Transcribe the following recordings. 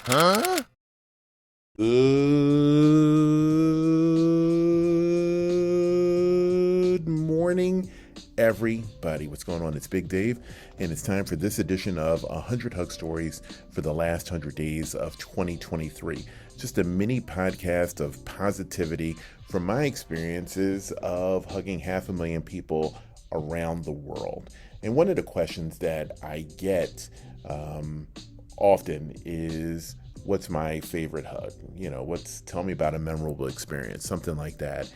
Huh? Good morning, everybody. What's going on? It's Big Dave, and it's time for this edition of 100 Hug Stories for the last 100 days of 2023. Just a mini podcast of positivity from my experiences of hugging 500,000 people around the world. And one of the questions that I get often is, what's my favorite hug? Tell me about a memorable experience, something like that.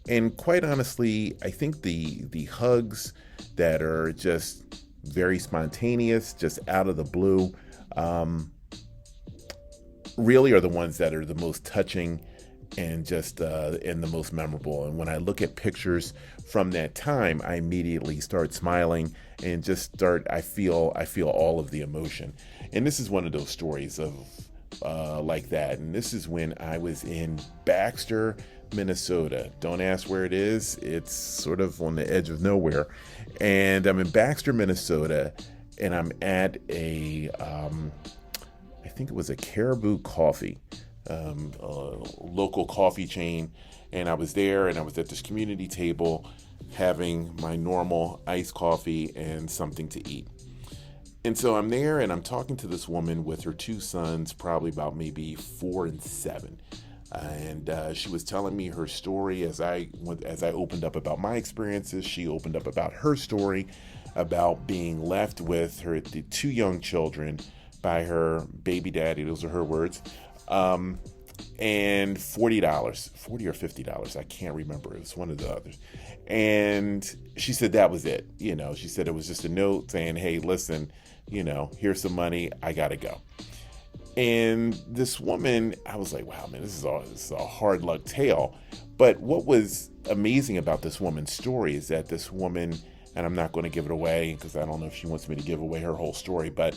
And quite honestly, I think the hugs that are just very spontaneous, just out of the blue, really are the ones that are the most touching and the most memorable. And when I look at pictures from that time, I immediately start smiling and I feel all of the emotion. And this is one of those stories of like that. And this is when I was in Baxter, Minnesota. Don't ask where it is. It's sort of on the edge of nowhere. And I'm in Baxter, Minnesota, and I'm at I think it was a Caribou Coffee, a local coffee chain. And I was there, and I was at this community table having my normal iced coffee and something to eat. And so I'm there, and I'm talking to this woman with her two sons, probably about maybe 4 and 7. And she was telling me her story as I opened up about my experiences. She opened up about her story about being left with the 2 young children by her baby daddy. Those are her words. And $40, $40 or $50. I can't remember. It was one of the others. And she said that was it. She said it was just a note saying, hey, listen, here's some money. I got to go. And this woman, I was like, wow, man, this is a hard luck tale. But what was amazing about this woman's story is that this woman, and I'm not going to give it away because I don't know if she wants me to give away her whole story, but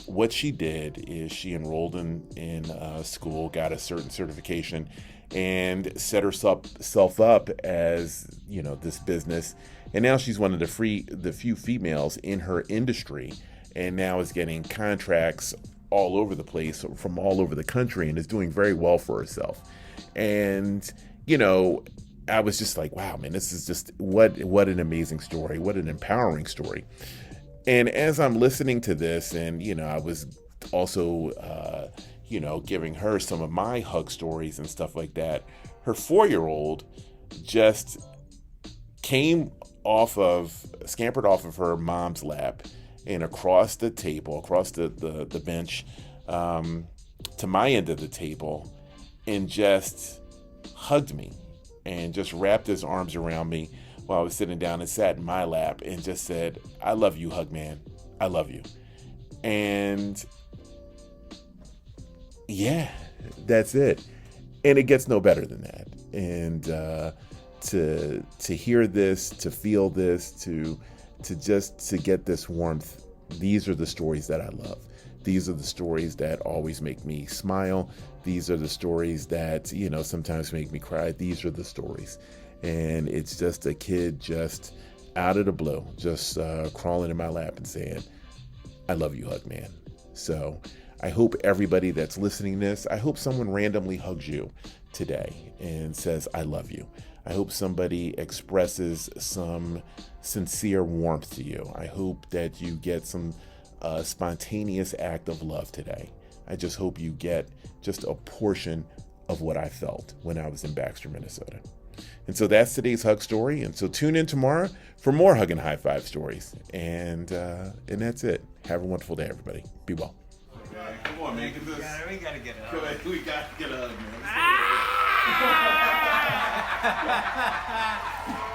what she did is she enrolled in school, got a certain certification, and set herself up as, this business. And now she's one of the few females in her industry, and now is getting contracts all over the place from all over the country, and is doing very well for herself. And, I was just like, wow, man, this is just what an amazing story. What an empowering story. And as I'm listening to this, and, I was also, giving her some of my hug stories and stuff like that, her 4-year-old just scampered off of her mom's lap and across the table, across the bench, to my end of the table, and just hugged me and just wrapped his arms around me while I was sitting down, and sat in my lap and just said, I love you, hug man. I love you. And yeah, that's it. And it gets no better than that. And to hear this, to feel this, to get this warmth, these are the stories that I love. These are the stories that always make me smile. These are the stories that, sometimes make me cry. These are the stories. And it's just a kid just out of the blue, just crawling in my lap and saying, I love you, hug man. So I hope everybody that's listening to this, I hope someone randomly hugs you today and says, I love you. I hope somebody expresses some sincere warmth to you. I hope that you get some spontaneous act of love today. I just hope you get just a portion of what I felt when I was in Baxter, Minnesota. And so that's today's hug story. And so tune in tomorrow for more hug and high five stories. And that's it. Have a wonderful day, everybody. Be well. Come on, man. We gotta get it. We gotta get a hug, man.